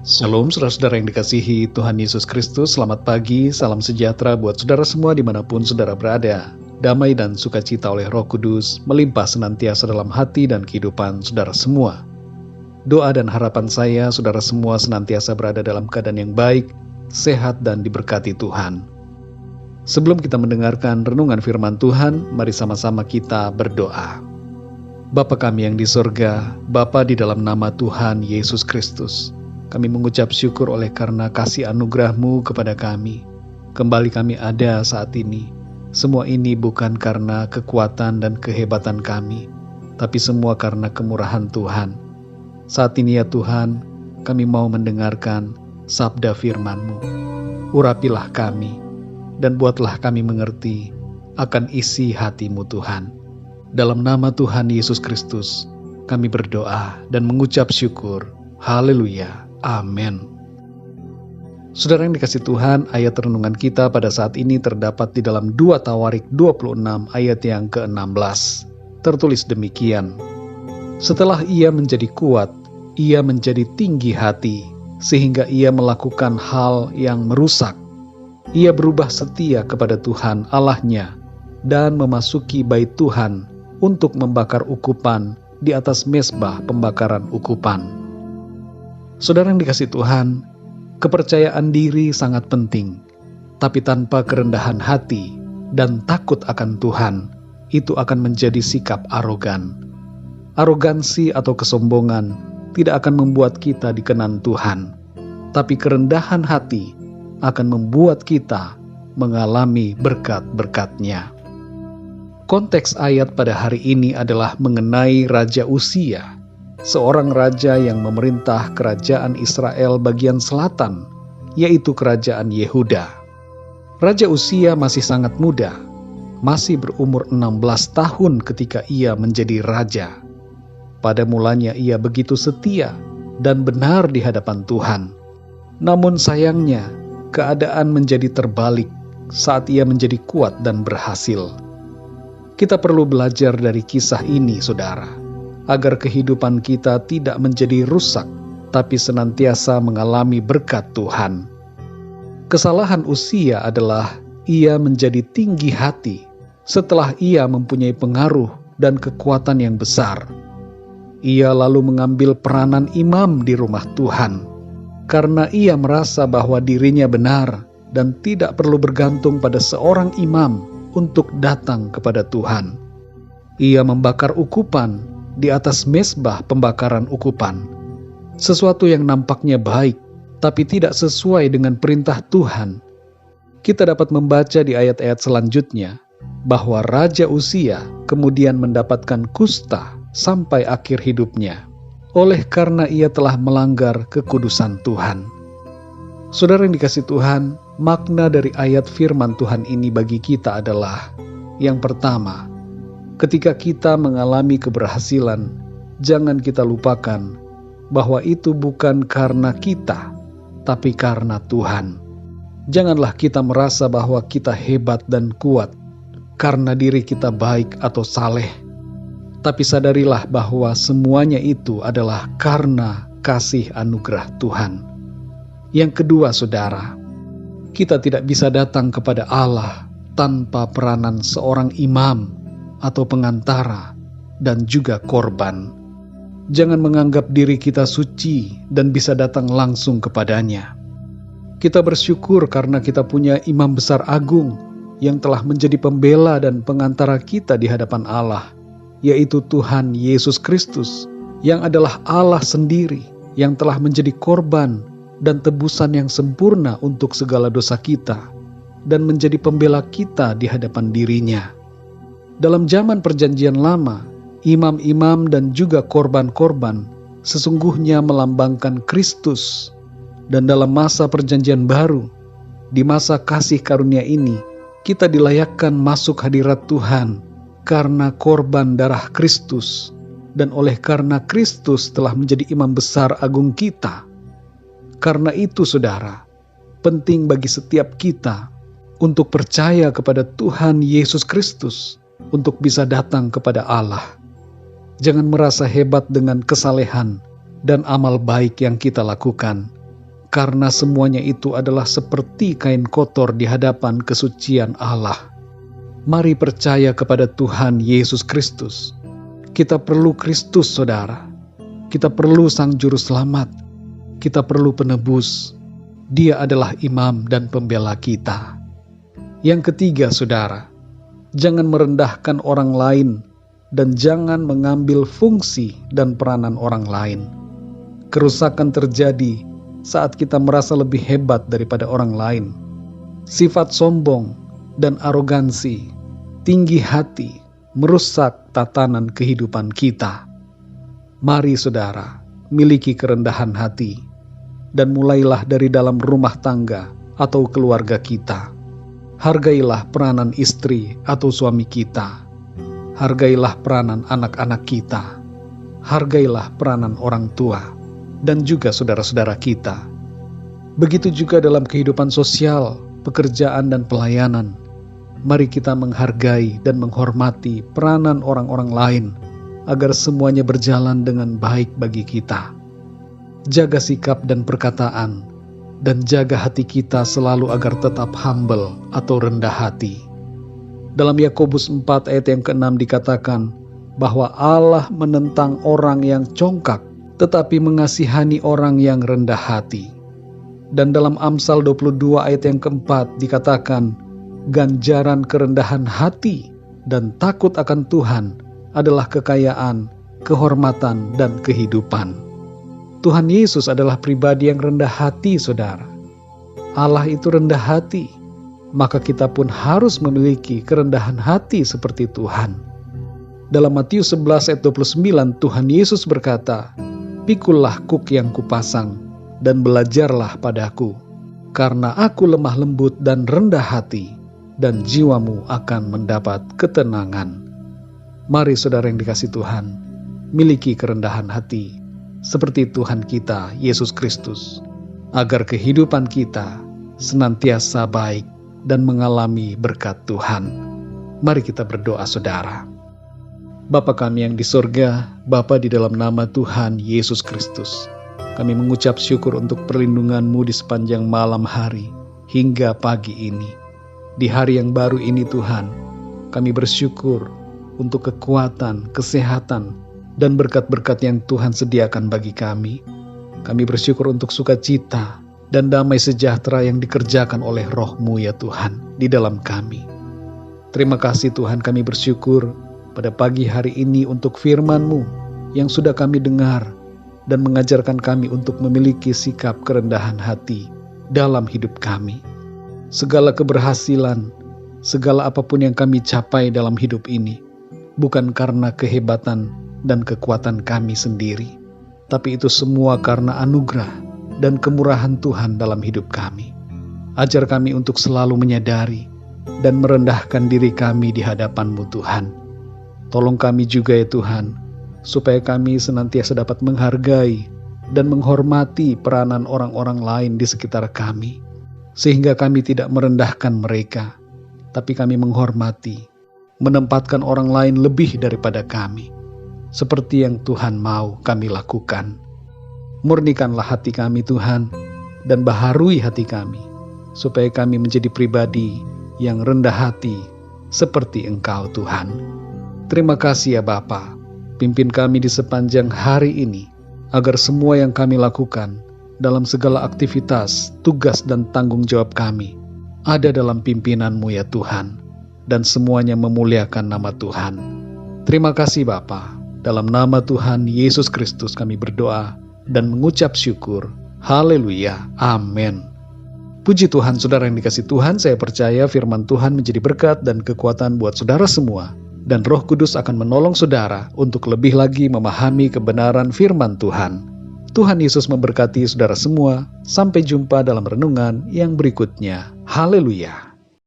Shalom saudara-saudara yang dikasihi Tuhan Yesus Kristus. Selamat pagi, salam sejahtera buat saudara semua dimanapun saudara berada. Damai dan sukacita oleh Roh Kudus melimpah senantiasa dalam hati dan kehidupan saudara semua. Doa dan harapan saya saudara semua senantiasa berada dalam keadaan yang baik, sehat dan diberkati Tuhan. Sebelum kita mendengarkan renungan firman Tuhan, mari sama-sama kita berdoa. Bapa kami yang di sorga, Bapa di dalam nama Tuhan Yesus Kristus, kami mengucap syukur oleh karena kasih anugerah-Mu kepada kami. Kembali kami ada saat ini. Semua ini bukan karena kekuatan dan kehebatan kami, tapi semua karena kemurahan Tuhan. Saat ini ya Tuhan, kami mau mendengarkan sabda firman-Mu. Urapilah kami, dan buatlah kami mengerti akan isi hati-Mu Tuhan. Dalam nama Tuhan Yesus Kristus, kami berdoa dan mengucap syukur. Haleluya. Amin. Saudara yang dikasih Tuhan, ayat renungan kita pada saat ini terdapat di dalam 2 Tawarik 26 ayat yang ke-16. Tertulis demikian. Setelah ia menjadi kuat, ia menjadi tinggi hati, sehingga ia melakukan hal yang merusak. Ia berubah setia kepada Tuhan Allahnya, dan memasuki bait Tuhan untuk membakar ukupan di atas mezbah pembakaran ukupan. Saudara yang dikasih Tuhan, kepercayaan diri sangat penting, tapi tanpa kerendahan hati dan takut akan Tuhan, itu akan menjadi sikap arogan. Arogansi atau kesombongan tidak akan membuat kita dikenan Tuhan, tapi kerendahan hati akan membuat kita mengalami berkat-berkat-Nya. Konteks ayat pada hari ini adalah mengenai Raja Uzia, seorang raja yang memerintah kerajaan Israel bagian selatan, yaitu kerajaan Yehuda. Raja Uzia masih sangat muda, masih berumur 16 tahun ketika ia menjadi raja. Pada mulanya ia begitu setia dan benar di hadapan Tuhan. Namun sayangnya, keadaan menjadi terbalik saat ia menjadi kuat dan berhasil. Kita perlu belajar dari kisah ini, saudara, agar kehidupan kita tidak menjadi rusak, tapi senantiasa mengalami berkat Tuhan. Kesalahan Uzia adalah ia menjadi tinggi hati setelah ia mempunyai pengaruh dan kekuatan yang besar. Ia lalu mengambil peranan imam di rumah Tuhan, karena ia merasa bahwa dirinya benar dan tidak perlu bergantung pada seorang imam untuk datang kepada Tuhan. Ia membakar ukupan di atas mezbah pembakaran ukupan, sesuatu yang nampaknya baik, tapi tidak sesuai dengan perintah Tuhan. Kita dapat membaca di ayat-ayat selanjutnya, bahwa Raja Uzia kemudian mendapatkan kusta sampai akhir hidupnya, oleh karena ia telah melanggar kekudusan Tuhan. Saudara yang dikasih Tuhan, makna dari ayat firman Tuhan ini bagi kita adalah, yang pertama, ketika kita mengalami keberhasilan, jangan kita lupakan bahwa itu bukan karena kita, tapi karena Tuhan. Janganlah kita merasa bahwa kita hebat dan kuat karena diri kita baik atau saleh, tapi sadarilah bahwa semuanya itu adalah karena kasih anugerah Tuhan. Yang kedua, saudara, kita tidak bisa datang kepada Allah tanpa peranan seorang imam atau pengantara, dan juga korban. Jangan menganggap diri kita suci dan bisa datang langsung kepadanya. Kita bersyukur karena kita punya imam besar agung yang telah menjadi pembela dan pengantara kita di hadapan Allah, yaitu Tuhan Yesus Kristus, yang adalah Allah sendiri, yang telah menjadi korban dan tebusan yang sempurna untuk segala dosa kita, dan menjadi pembela kita di hadapan dirinya. Dalam zaman perjanjian lama, imam-imam dan juga korban-korban sesungguhnya melambangkan Kristus. Dan dalam masa perjanjian baru, di masa kasih karunia ini, kita dilayakkan masuk hadirat Tuhan karena korban darah Kristus. Dan oleh karena Kristus telah menjadi imam besar agung kita. Karena itu, saudara, penting bagi setiap kita untuk percaya kepada Tuhan Yesus Kristus, untuk bisa datang kepada Allah. Jangan merasa hebat dengan kesalehan dan amal baik yang kita lakukan, karena semuanya itu adalah seperti kain kotor di hadapan kesucian Allah. Mari percaya kepada Tuhan Yesus Kristus. Kita perlu Kristus, saudara. Kita perlu Sang Juru Selamat. Kita perlu penebus. Dia adalah imam dan pembela kita. Yang ketiga, saudara, jangan merendahkan orang lain dan jangan mengambil fungsi dan peranan orang lain. Kerusakan terjadi saat kita merasa lebih hebat daripada orang lain. Sifat sombong dan arogansi, tinggi hati, merusak tatanan kehidupan kita. Mari saudara, miliki kerendahan hati, dan mulailah dari dalam rumah tangga atau keluarga kita. Hargailah peranan istri atau suami kita. Hargailah peranan anak-anak kita. Hargailah peranan orang tua, dan juga saudara-saudara kita. Begitu juga dalam kehidupan sosial, pekerjaan dan pelayanan. Mari kita menghargai dan menghormati peranan orang-orang lain, agar semuanya berjalan dengan baik bagi kita. Jaga sikap dan perkataan, dan jaga hati kita selalu agar tetap humble atau rendah hati. Dalam Yakobus 4 ayat yang ke-6 dikatakan bahwa Allah menentang orang yang congkak, tetapi mengasihani orang yang rendah hati. Dan dalam Amsal 22 ayat yang ke-4 dikatakan, ganjaran kerendahan hati dan takut akan Tuhan adalah kekayaan, kehormatan, dan kehidupan. Tuhan Yesus adalah pribadi yang rendah hati, saudara. Allah itu rendah hati, maka kita pun harus memiliki kerendahan hati seperti Tuhan. Dalam Matius 11 ayat 29, Tuhan Yesus berkata, "Pikulah kuk yang kupasang, dan belajarlah padaku, karena aku lemah lembut dan rendah hati, dan jiwamu akan mendapat ketenangan." Mari saudara yang dikasihi Tuhan, miliki kerendahan hati seperti Tuhan kita Yesus Kristus, agar kehidupan kita senantiasa baik dan mengalami berkat Tuhan. Mari kita berdoa, saudara. Bapa kami yang di sorga, Bapa di dalam nama Tuhan Yesus Kristus, kami mengucap syukur untuk perlindungan-Mu di sepanjang malam hari hingga pagi ini. Di hari yang baru ini Tuhan, kami bersyukur untuk kekuatan, kesehatan, dan berkat-berkat yang Tuhan sediakan bagi kami. Kami bersyukur untuk sukacita dan damai sejahtera yang dikerjakan oleh Roh-Mu ya Tuhan di dalam kami. Terima kasih Tuhan, kami bersyukur pada pagi hari ini untuk firman-Mu yang sudah kami dengar dan mengajarkan kami untuk memiliki sikap kerendahan hati dalam hidup kami. Segala keberhasilan, segala apapun yang kami capai dalam hidup ini, bukan karena kehebatan dan kekuatan kami sendiri, tapi itu semua karena anugerah dan kemurahan Tuhan dalam hidup kami. Ajar kami untuk selalu menyadari dan merendahkan diri kami di hadapan-Mu Tuhan. Tolong kami juga ya Tuhan, supaya kami senantiasa dapat menghargai dan menghormati peranan orang-orang lain di sekitar kami, sehingga kami tidak merendahkan mereka, tapi kami menghormati, menempatkan orang lain lebih daripada kami, seperti yang Tuhan mau kami lakukan. Murnikanlah hati kami Tuhan, dan baharui hati kami, supaya kami menjadi pribadi yang rendah hati, seperti Engkau Tuhan. Terima kasih ya Bapa, pimpin kami di sepanjang hari ini, agar semua yang kami lakukan dalam segala aktivitas, tugas dan tanggung jawab kami ada dalam pimpinan-Mu ya Tuhan, dan semuanya memuliakan nama Tuhan. Terima kasih Bapa, dalam nama Tuhan Yesus Kristus kami berdoa dan mengucap syukur. Haleluya, amin. Puji Tuhan, saudara yang dikasihi Tuhan, saya percaya firman Tuhan menjadi berkat dan kekuatan buat saudara semua, dan Roh Kudus akan menolong saudara untuk lebih lagi memahami kebenaran firman Tuhan. Tuhan Yesus memberkati saudara semua. Sampai jumpa dalam renungan yang berikutnya. Haleluya.